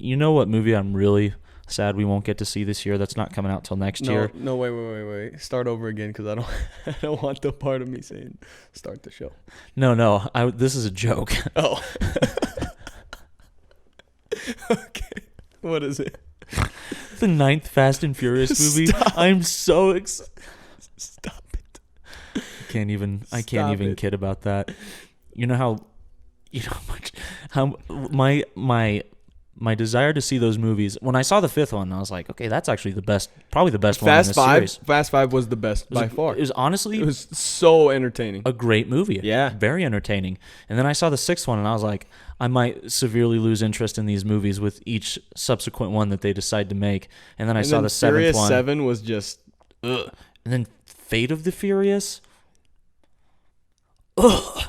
you know what movie I'm really sad we won't get to see this year? That's not coming out till next year. No, wait. Start over again because I don't I don't want the part of me saying start the show. No. This is a joke. Oh. Okay. What is it? The 9th Fast and Furious movie. Stop. I'm so excited. Stop it. I can't even kid about that. You know how my desire to see those movies. When I saw the 5th one, I was like, okay, that's actually probably the best one in this series. Fast 5 was the best by far. It was honestly, it was so entertaining. A great movie. Yeah, very entertaining. And then I saw the 6th one, and I was like, I might severely lose interest in these movies with each subsequent one that they decide to make. And then I saw the 7th Furious one. 7 was just ugh. And then Fate of the Furious. Ugh.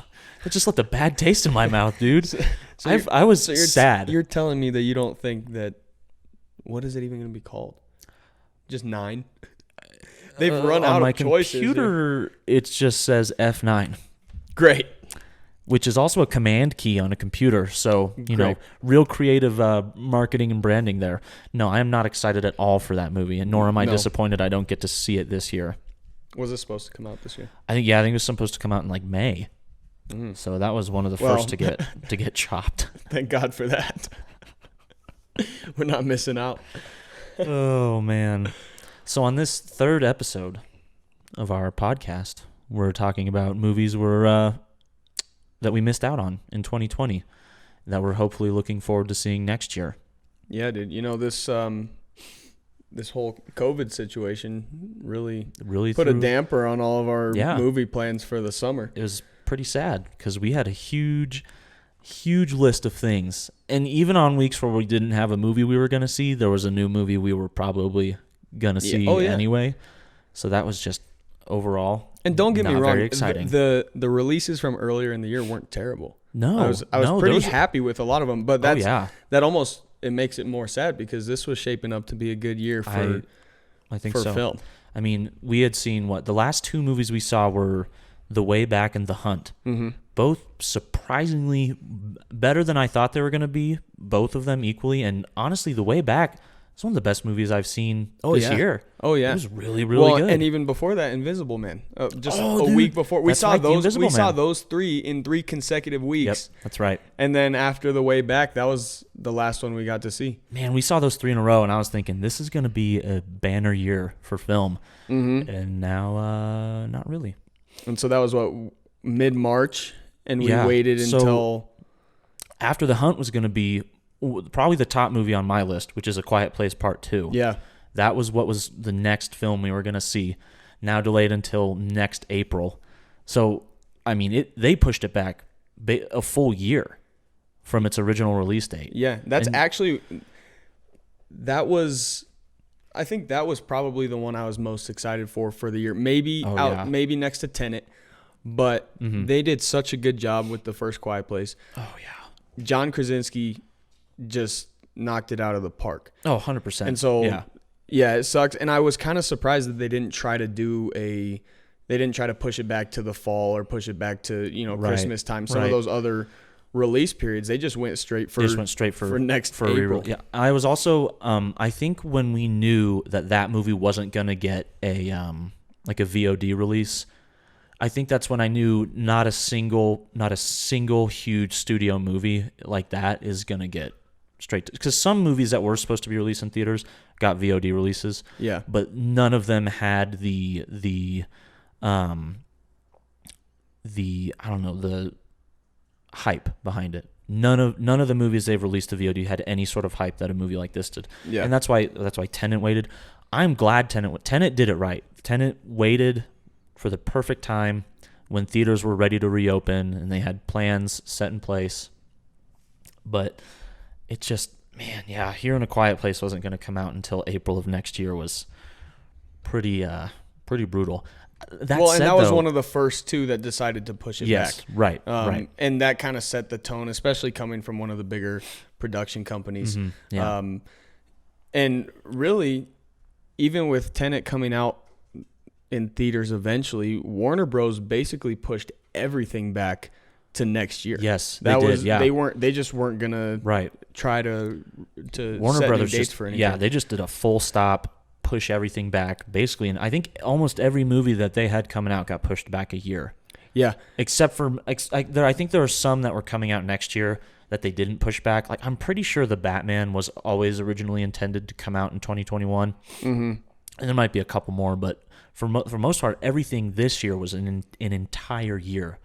It just left a bad taste in my mouth, dude. I was sad. You're telling me that you don't think that, what is it even going to be called? Just 9? They've run out of choices. On my computer, it just says F9. Great. Which is also a command key on a computer. So, you know, real creative marketing and branding there. No, I am not excited at all for that movie, and nor am I disappointed I don't get to see it this year. Was it supposed to come out this year? I think it was supposed to come out in like May. So that was one of the first to get chopped. Thank God for that. We're not missing out. Oh man. So on this 3rd episode of our podcast, we're talking about movies that we missed out on in 2020 that we're hopefully looking forward to seeing next year. Yeah, dude. You know, this whole COVID situation really put a damper on all of our movie plans for the summer. It was pretty sad because we had a huge list of things, and even on weeks where we didn't have a movie we were going to see, there was a new movie we were probably going to see anyway. So that was just overall, and don't get me wrong, very exciting. The releases from earlier in the year weren't terrible. No, I was pretty happy with a lot of them, but that almost it makes it more sad because this was shaping up to be a good year for I think so. film. I mean, we had seen the last 2 movies we saw were The Way Back and The Hunt. Mm-hmm. Both surprisingly better than I thought they were going to be, both of them equally. And honestly, The Way Back is one of the best movies I've seen this year. Oh, yeah. It was really, really good. And even before that, Invisible Man. Week before. We saw those 3 in 3 consecutive weeks. Yep, that's right. And then after The Way Back, that was the last one we got to see. Man, we saw those 3 in a row, and I was thinking, this is going to be a banner year for film. Mm-hmm. And now, not really. And so that was mid-March, and we waited until after The Hunt was going to be probably the top movie on my list, which is A Quiet Place Part 2. Yeah. That was what was the next film we were going to see, now delayed until next April. So, I mean, they pushed it back a full year from its original release date. Yeah, I think that was probably the one I was most excited for the year. Maybe maybe next to Tenet, but they did such a good job with the first Quiet Place. Oh yeah, John Krasinski just knocked it out of the park. Oh, 100%. And so it sucks. And I was kind of surprised that they didn't try to push it back to the fall or push it back to Christmas time. Some of those other release periods, they just went straight for next April. Yeah, I was also I think when we knew that movie wasn't gonna get a like a VOD release, I think that's when I knew not a single huge studio movie like that is gonna get straight to, because some movies that were supposed to be released in theaters got VOD releases. Yeah, but none of them had the I don't know, the hype behind it. None of the movies they've released to VOD had any sort of hype that a movie like this did. Yeah. And that's why Tenet waited. I'm glad Tenet did it right. Tenet waited for the perfect time when theaters were ready to reopen and they had plans set in place. But it just, man, yeah, Here in a Quiet Place wasn't going to come out until April of next year was pretty brutal. That was one of the first 2 that decided to push it back. Right, right. And that kind of set the tone, especially coming from one of the bigger production companies. Mm-hmm, yeah. And really, even with Tenet coming out in theaters eventually, Warner Bros. Basically pushed everything back to next year. Yes, that they was did. Yeah, they just weren't gonna try to Warner set Brothers new dates just for anything. yeah, they just did a full stop, push everything back basically, and I think almost every movie that they had coming out got pushed back a year. Yeah, except for I think there are some that were coming out next year that they didn't push back. Like I'm pretty sure the Batman was always originally intended to come out in 2021, and there might be a couple more, but for most part, everything this year was an entire year.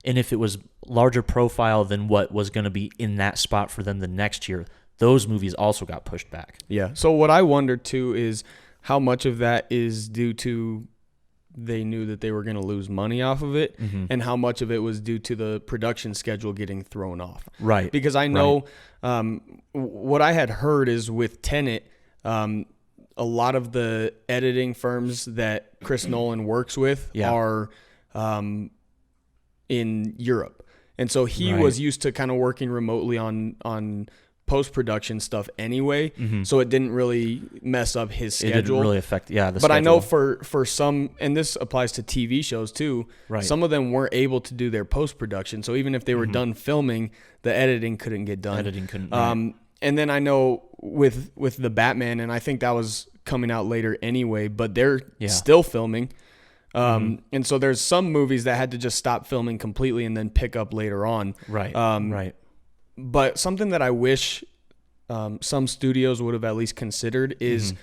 And if it was larger profile than what was going to be in that spot for them the next year, those movies also got pushed back. Yeah. So what I wonder too is how much of that is due to they knew that they were going to lose money off of it, and how much of it was due to the production schedule getting thrown off. Right. Because I know what I had heard is with Tenet, a lot of the editing firms that Chris Nolan works with are in Europe. And so he was used to kind of working remotely on post-production stuff anyway, so it didn't really mess up his schedule. It didn't really affect, the But schedule. I know for some, and this applies to TV shows too, some of them weren't able to do their post-production. So even if they were done filming, the editing couldn't get done. Editing couldn't. And then I know with the Batman, and I think that was coming out later anyway, but they're still filming. And so there's some movies that had to just stop filming completely and then pick up later on. Right. Right. But something that I wish some studios would have at least considered is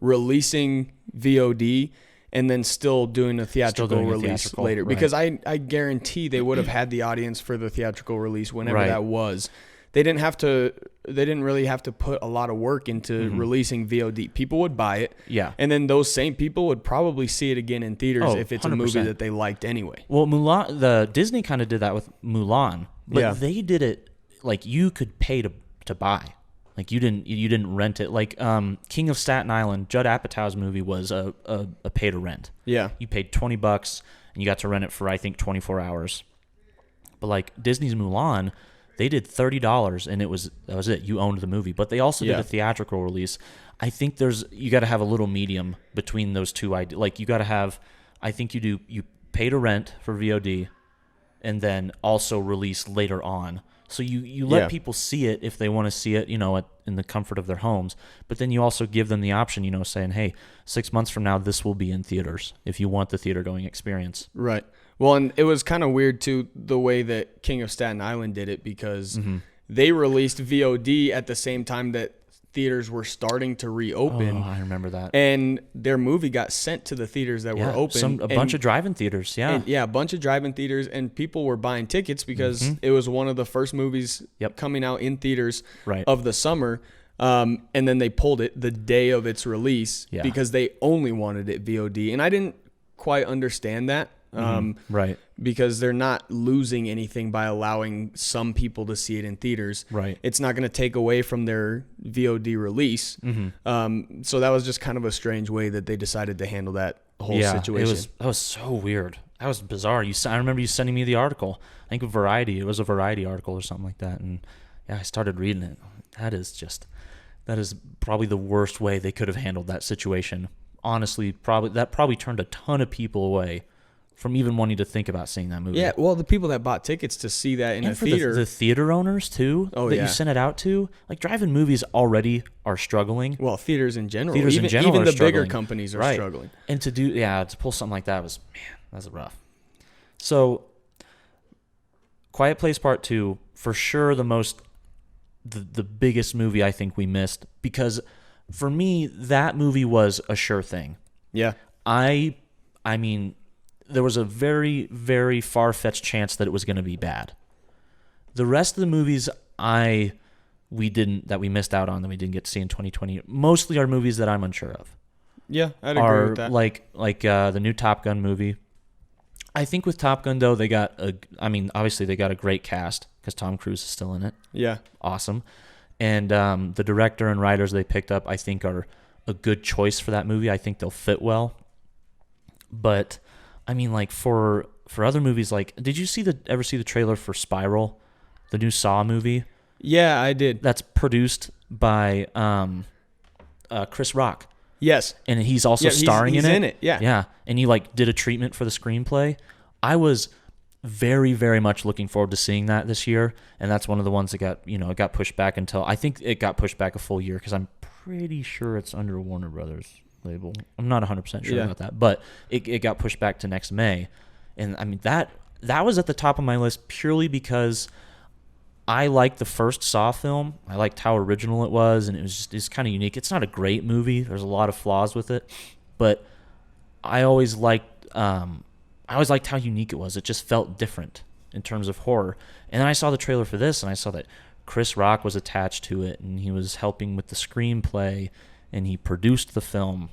releasing VOD and then still doing a theatrical release later. Right. Because I guarantee they would have had the audience for the theatrical release whenever that was. They didn't really have to put a lot of work into releasing VOD. People would buy it. Yeah. And then those same people would probably see it again in theaters if it's 100%. A movie that they liked anyway. Well, Mulan, the Disney kind of did that with Mulan, but they did it like you could pay to buy. Like you didn't rent it. Like King of Staten Island, Judd Apatow's movie was a pay to rent. Yeah. You paid $20 and you got to rent it for I think 24 hours. But like Disney's Mulan, they did $30 and that was it. You owned the movie, but they also did a theatrical release. I think you got to have a little medium between those two ideas. Like you got to have, I think you pay to rent for VOD, and then also release later on. So you let people see it if they want to see it, in the comfort of their homes. But then you also give them the option, saying, hey, 6 months from now, this will be in theaters if you want the theater going experience. Right. Well, and it was kind of weird, too, the way that King of Staten Island did it, because they released VOD at the same time that theaters were starting to reopen. Oh, I remember that. And their movie got sent to the theaters that were open. A bunch of drive-in theaters, a bunch of drive-in theaters, and people were buying tickets because it was one of the first movies coming out in theaters of the summer. And then they pulled it the day of its release because they only wanted it VOD. And I didn't quite understand that. Because they're not losing anything by allowing some people to see it in theaters. Right. It's not going to take away from their VOD release. So that was just kind of a strange way that they decided to handle that whole situation. That was so weird. That was bizarre. I remember you sending me the article. I think Variety. It was a Variety article or something like that. And I started reading it. That is probably the worst way they could have handled that situation. Honestly, probably turned a ton of people away from even wanting to think about seeing that movie. Yeah, well, the people that bought tickets to see that in a theater. The theater owners, too, you sent it out to. Like, drive-in movies already are struggling. Well, theaters in general. Even the bigger companies are struggling. And to pull something like that that's rough. So, Quiet Place Part 2, for sure the biggest movie I think we missed, because for me, that movie was a sure thing. Yeah. I mean, there was a very, very far-fetched chance that it was going to be bad. The rest of the movies we missed out on that we didn't get to see in 2020 mostly are movies that I'm unsure of. Yeah, I'd agree with that. Like the new Top Gun movie. I think with Top Gun though, obviously they got a great cast because Tom Cruise is still in it. Yeah, awesome. And the director and writers they picked up, I think, are a good choice for that movie. I think they'll fit well. But I mean, like for other movies, like did you ever see the trailer for Spiral, the new Saw movie? Yeah, I did. That's produced by Chris Rock. Yes, and he's also starring in it. Yeah, and he did a treatment for the screenplay. very, very much looking forward to seeing that this year. And that's one of the ones that got, it got pushed back until, I think it got pushed back a full year because I'm pretty sure it's under Warner Brothers label. I'm not 100% sure about that, but it got pushed back to next May. And I mean, that was at the top of my list purely because I liked the first Saw film. I liked how original it was, and it's kind of unique. It's not a great movie. There's a lot of flaws with it, but I always liked how unique it was. It just felt different in terms of horror. And then I saw the trailer for this, and I saw that Chris Rock was attached to it, and he was helping with the screenplay, and he produced the film.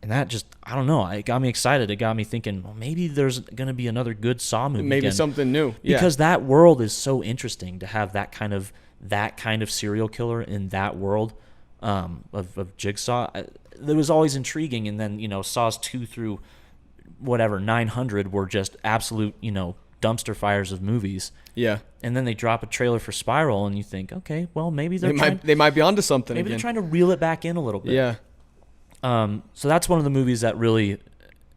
And that just, I don't know, it got me excited. It got me thinking, well, maybe there's going to be another good Saw movie Maybe again. something new. Yeah. Because that world is so interesting to have that kind of serial killer in that world of Jigsaw. It was always intriguing. And then, Saws 2 through whatever, 900 were just absolute, dumpster fires of movies. Yeah. And then they drop a trailer for Spiral, and you think, okay, well, maybe they might be onto something maybe again. They're trying to reel it back in a little bit. Yeah. So that's one of the movies that really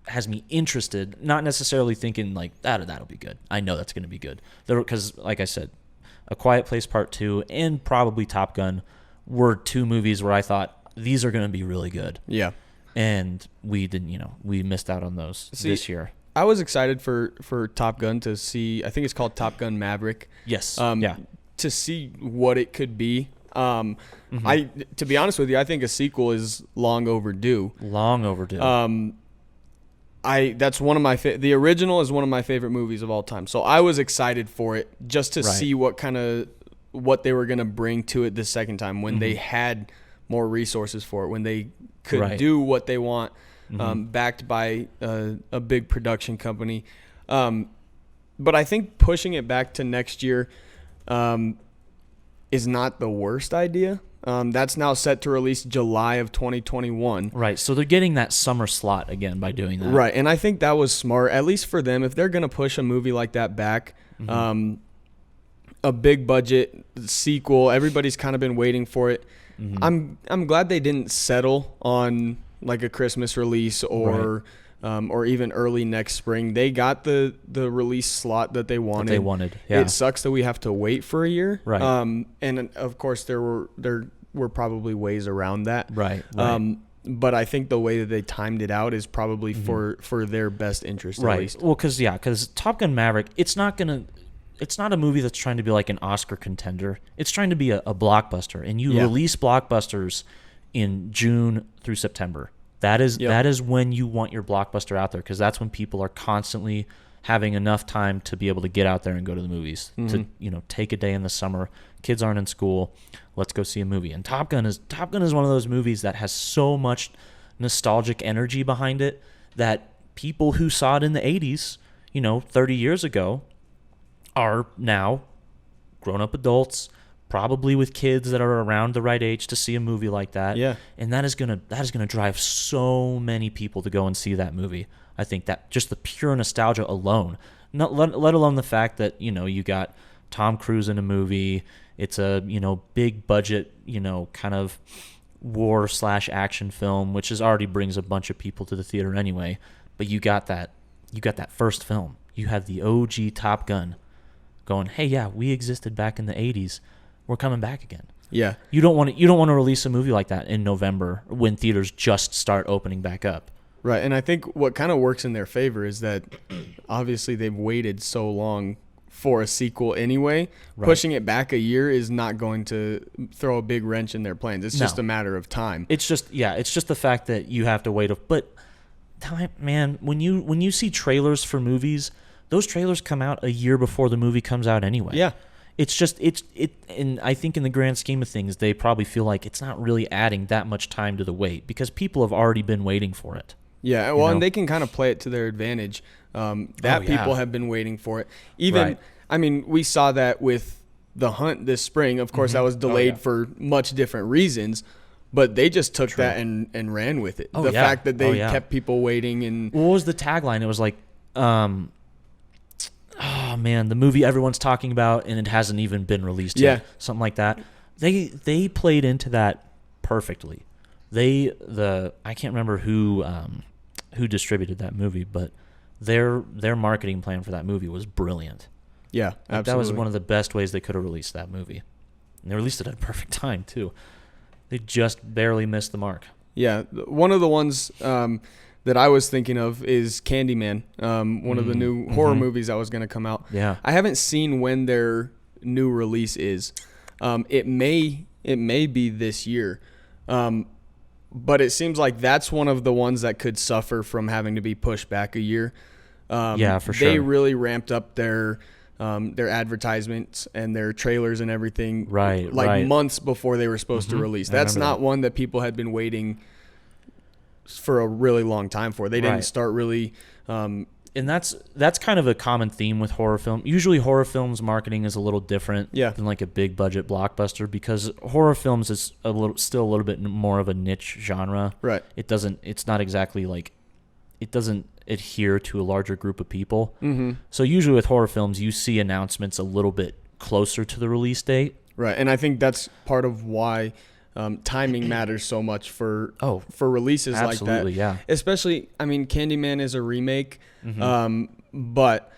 has me interested, not necessarily thinking like that'll be good. I know that's going to be good. Because, like I said, A Quiet Place Part 2 and probably Top Gun were two movies where I thought these are going to be really good. Yeah. And we didn't, we missed out on those this year. I was excited for Top Gun to see, I think it's called Top Gun Maverick. Yes. To see what it could be. To be honest with you, I think a sequel is long overdue. Long overdue. That's one of my the original is one of my favorite movies of all time. So I was excited for it just to see what they were going to bring to it this second time when they had more resources for it, when they could do what they want, backed by a big production company. But I think pushing it back to next year is not the worst idea. That's now set to release July of 2021. Right, so they're getting that summer slot again by doing that. Right, and I think that was smart, at least for them. If they're going to push a movie like that back, a big budget sequel, everybody's kind of been waiting for it. I'm glad they didn't settle on like a Christmas release or even early next spring. They got the release slot that they wanted. Yeah. It sucks that we have to wait for a year. Right. And of course there were probably ways around that. Right. But I think the way that they timed it out is probably for their best interest. At least. Well, because Top Gun Maverick, it's not a movie that's trying to be like an Oscar contender. It's trying to be a blockbuster, and you release blockbusters in June through September. That is when you want your blockbuster out there, because that's when people are constantly having enough time to be able to get out there and go to the movies. To take a day in the summer. Kids aren't in school. Let's go see a movie. And Top Gun is one of those movies that has so much nostalgic energy behind it that people who saw it in the 80s, 30 years ago, are now grown-up adults, probably with kids that are around the right age to see a movie like that. Yeah. And that is gonna drive so many people to go and see that movie. I think that just the pure nostalgia alone, not let alone the fact that you got Tom Cruise in a movie. It's a big budget kind of war/action film, which already brings a bunch of people to the theater anyway. But you got that first film. You have the OG Top Gun going, hey, yeah, we existed back in the 80s. We're coming back again. Yeah. You don't want to release a movie like that in November when theaters just start opening back up. Right. And I think what kind of works in their favor is that obviously they've waited so long for a sequel anyway. Right. Pushing it back a year is not going to throw a big wrench in their plans. It's just a matter of time. It's just the fact that you have to wait. But man, when you see trailers for movies, those trailers come out a year before the movie comes out anyway. Yeah. And I think in the grand scheme of things, they probably feel like it's not really adding that much time to the wait because people have already been waiting for it. Yeah, well, and they can kind of play it to their advantage. People have been waiting for it. Even, I mean, we saw that with The Hunt this spring. Of course, that was delayed for much different reasons, but they just took that and ran with it. The fact that they kept people waiting. And what was the tagline? It was like, oh man, the movie everyone's talking about and it hasn't even been released yet. Something like that. They played into that perfectly. I can't remember who distributed that movie, but their marketing plan for that movie was brilliant. Yeah, Like, absolutely. that was one of the best ways they could have released that movie. And they released it at a perfect time, too. They just barely missed the mark. Yeah, one of the ones that I was thinking of is Candyman, one of the new horror movies that was going to come out. Yeah. I haven't seen when their new release is. It may be this year, but it seems like that's one of the ones that could suffer from having to be pushed back a year. Yeah, for sure. They really ramped up their advertisements and their trailers and everything months before they were supposed to release. That's not one that people had been waiting for a really long time for. They didn't start really and that's kind of a common theme with horror film. Usually horror films marketing is a little different than like a big budget blockbuster, because horror films is still a little bit more of a niche genre. Right. It's not exactly like, it doesn't adhere to a larger group of people. So usually with horror films, you see announcements a little bit closer to the release date. Right. And I think that's part of why timing matters so much for releases like that. Absolutely, yeah. Especially, I mean, Candyman is a remake, but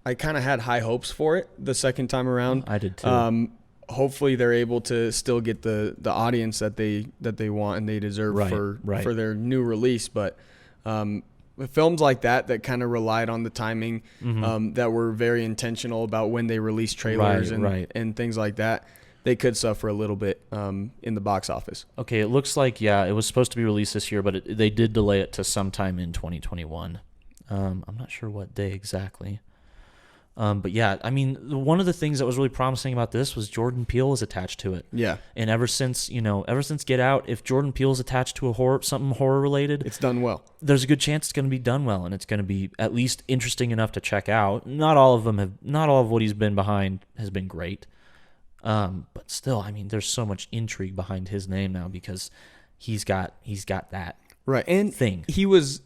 I kind of had high hopes for it the second time around. I did too. Hopefully they're able to still get the audience that they want and they deserve for their new release. But films like that kind of relied on the timing, that were very intentional about when they release trailers and things like that, they could suffer a little bit in the box office. Okay, it looks like, it was supposed to be released this year, but they did delay it to sometime in 2021. I'm not sure what day exactly. But yeah, I mean, one of the things that was really promising about this was Jordan Peele was attached to it. Yeah. And ever since Get Out, if Jordan Peele's attached to something horror related, it's done well. There's a good chance it's going to be done well, and it's going to be at least interesting enough to check out. Not all of what he's been behind has been great. But still, I mean, there's so much intrigue behind his name now because he's got that thing. He was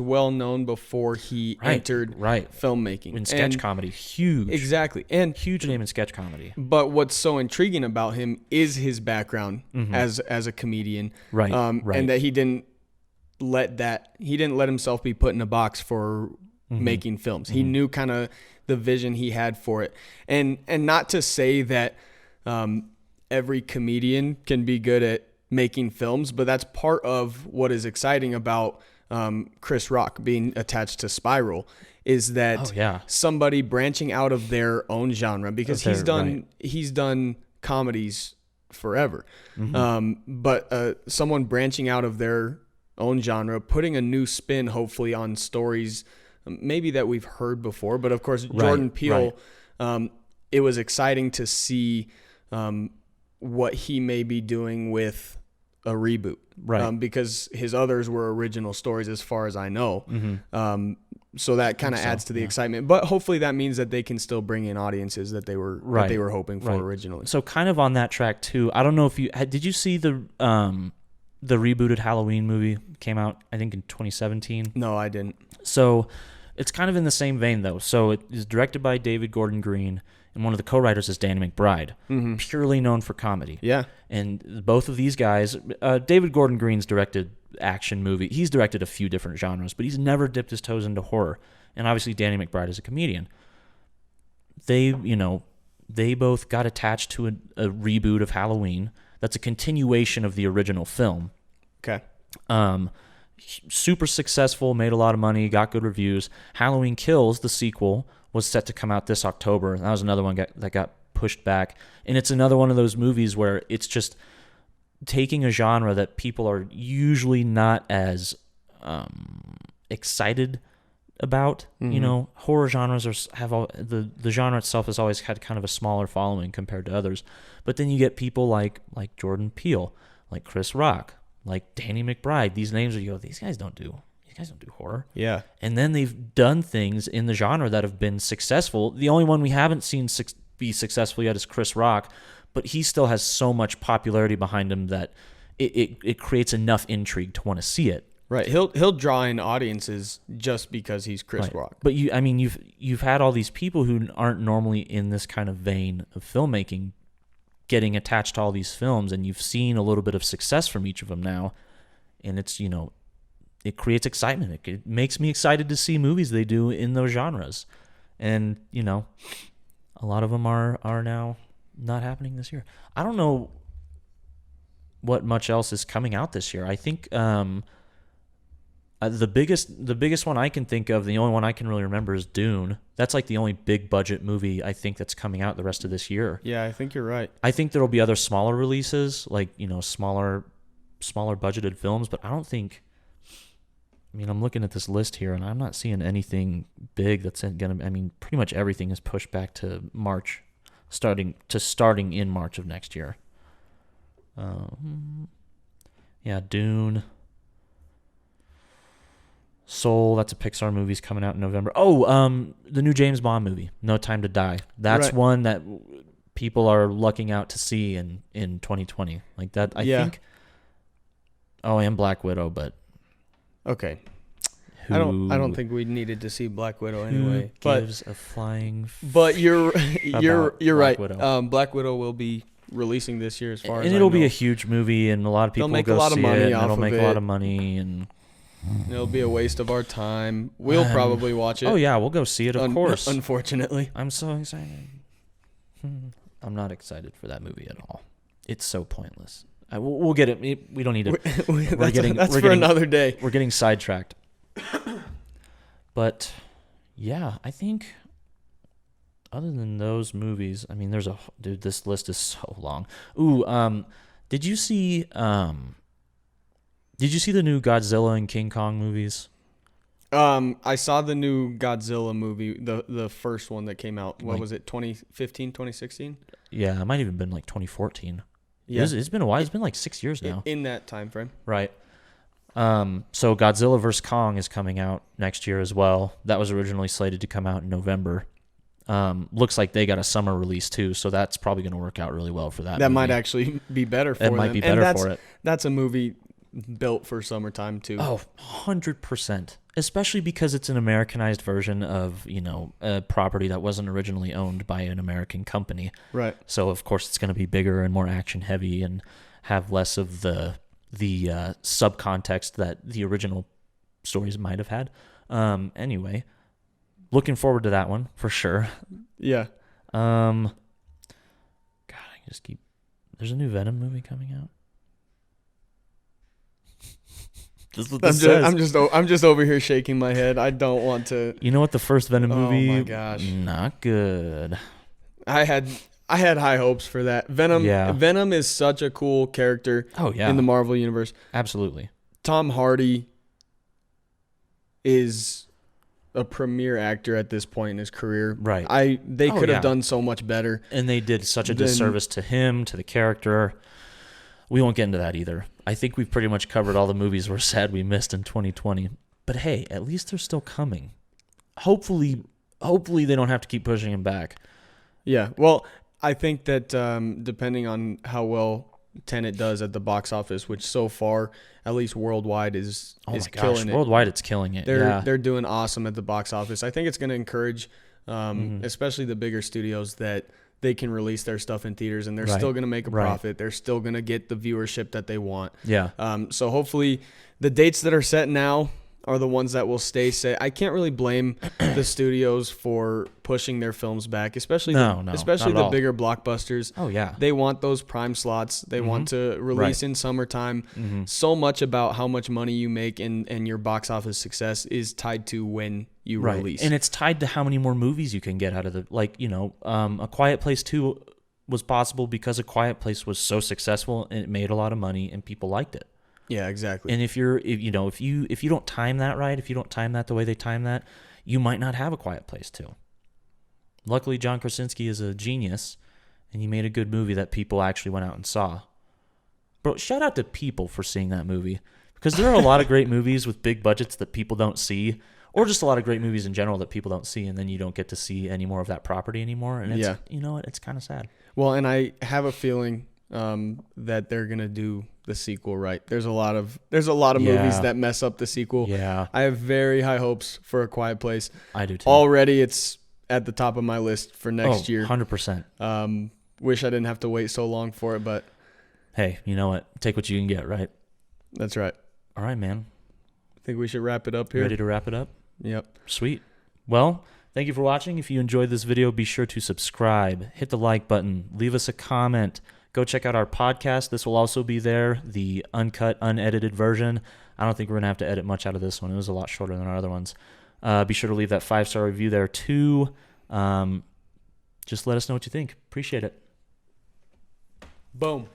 well known before he entered filmmaking in sketch comedy. Huge, exactly, and huge name in sketch comedy. But what's so intriguing about him is his background as a comedian, and that he didn't let himself be put in a box for making films. He knew kind of the vision he had for it, and not to say that every comedian can be good at making films, but that's part of what is exciting about Chris Rock being attached to Spiral, is that somebody branching out of their own genre, because he's done comedies forever, but someone branching out of their own genre, putting a new spin hopefully on stories maybe that we've heard before, but of course Jordan Peele, it was exciting to see what he may be doing with a reboot, because his others were original stories as far as I know. So that kind of adds to the excitement, but hopefully that means that they can still bring in audiences that they were hoping for originally. So kind of on that track too, I don't know if did you see the rebooted Halloween movie came out, I think in 2017? No, I didn't. So it's kind of in the same vein though. So it is directed by David Gordon Green, and one of the co-writers is Danny McBride, purely known for comedy. Yeah. And both of these guys, David Gordon Green's directed action movie. He's directed a few different genres, but he's never dipped his toes into horror. And obviously Danny McBride is a comedian. They both got attached to a reboot of Halloween that's a continuation of the original film. Okay. Super successful, made a lot of money, got good reviews. Halloween Kills, the sequel, was set to come out this October. That was another one that got pushed back. And it's another one of those movies where it's just taking a genre that people are usually not as excited about. Horror genres have the genre itself has always had kind of a smaller following compared to others. But then you get people like Jordan Peele, like Chris Rock, like Danny McBride. These names these guys don't do horror. Yeah. And then they've done things in the genre that have been successful. The only one we haven't seen be successful yet is Chris Rock, but he still has so much popularity behind him that it creates enough intrigue to want to see it. Right. He'll draw in audiences just because he's Chris Rock. But you've had all these people who aren't normally in this kind of vein of filmmaking getting attached to all these films, and you've seen a little bit of success from each of them now, and it's it creates excitement. It makes me excited to see movies they do in those genres. And, a lot of them are now not happening this year. I don't know what much else is coming out this year. I think the biggest one I can think of, the only one I can really remember is Dune. That's like the only big budget movie I think that's coming out the rest of this year. Yeah, I think you're right. I think there'll be other smaller releases, like, smaller budgeted films, but I don't think, I'm looking at this list here and I'm not seeing anything big that's pretty much everything is pushed back to March, starting in March of next year. Dune. Soul, that's a Pixar movie, is coming out in November. The new James Bond movie, No Time to Die. That's one that people are lucking out to see in 2020. Like that, I think. Oh, and Black Widow, but okay. I don't think we needed to see Black Widow anyway. Gives a flying. But you're right. Widow. Black Widow will be releasing this year, as far as I know. And it'll be a huge movie, and a lot of people will make go a lot see of money it. off It'll of make it. a lot of money, and it'll be a waste of our time. We'll probably watch it. Oh yeah, we'll go see it. Of course. Unfortunately, I'm so excited. I'm not excited for that movie at all. It's so pointless. We'll get it. We don't need it. That's for another day. We're getting sidetracked. But yeah, I think other than those movies, this list is so long. Ooh, did you see the new Godzilla and King Kong movies? I saw the new Godzilla movie, the first one that came out. What was it, 2015, 2016? Yeah, it might have even been like 2014. Yeah. It's been a while. It's been like 6 years now. In that time frame. Right. So Godzilla vs. Kong is coming out next year as well. That was originally slated to come out in November. Looks like they got a summer release too, so that's probably going to work out really well for that. That might actually be better for them. It might be better for it. That's a movie built for summertime too. Oh, 100%. Especially because it's an Americanized version of, a property that wasn't originally owned by an American company. Right. So of course it's going to be bigger and more action heavy and have less of the subcontext that the original stories might have had. Anyway, looking forward to that one for sure. Yeah. God, there's a new Venom movie coming out. I'm just over here shaking my head. I don't want to. You know what? The first Venom movie. Oh my gosh. Not good. I had high hopes for that. Venom. Yeah. Venom is such a cool character. Oh yeah. In the Marvel universe. Absolutely. Tom Hardy is a premier actor at this point in his career. Right. They could have done so much better. And they did such a disservice to him, to the character. We won't get into that either. I think we've pretty much covered all the movies we're sad we missed in 2020. But hey, at least they're still coming. Hopefully they don't have to keep pushing him back. Yeah. Well, I think that depending on how well Tenet does at the box office, which so far, at least worldwide, is killing it. Worldwide, it's killing it. They're doing awesome at the box office. I think it's going to encourage, especially the bigger studios, that they can release their stuff in theaters and they're still going to make a profit. They're still going to get the viewership that they want. Yeah. So hopefully the dates that are set now are the ones that will stay set. I can't really blame the studios for pushing their films back, especially the bigger blockbusters. Oh yeah. They want those prime slots. They want to release in summertime. So much about how much money you make and your box office success is tied to when you release. And it's tied to how many more movies you can get out of the, A Quiet Place 2 was possible because A Quiet Place was so successful and it made a lot of money and people liked it. Yeah, exactly. And if you don't time that right, if you don't time that the way they time that, you might not have A Quiet Place 2. Luckily, John Krasinski is a genius, and he made a good movie that people actually went out and saw. Bro, shout out to people for seeing that movie, because there are a lot of great movies with big budgets that people don't see, or just a lot of great movies in general that people don't see, and then you don't get to see any more of that property anymore. And it's, it's kind of sad. Well, and I have a feeling that they're gonna do the sequel right. There's a lot of movies that mess up the sequel. Yeah. I have very high hopes for A Quiet Place. I do too. Already it's at the top of my list for next year. 100%. Wish I didn't have to wait so long for it, but hey, you know what? Take what you can get, right? That's right. All right, man. think we should wrap it up here. Ready to wrap it up? Yep. Sweet. Well, thank you for watching. If you enjoyed this video, be sure to subscribe, hit the like button, leave us a comment. Go check out our podcast. This will also be there, the uncut, unedited version. I don't think we're going to have to edit much out of this one. It was a lot shorter than our other ones. Be sure to leave that 5-star review there too. Just let us know what you think. Appreciate it. Boom.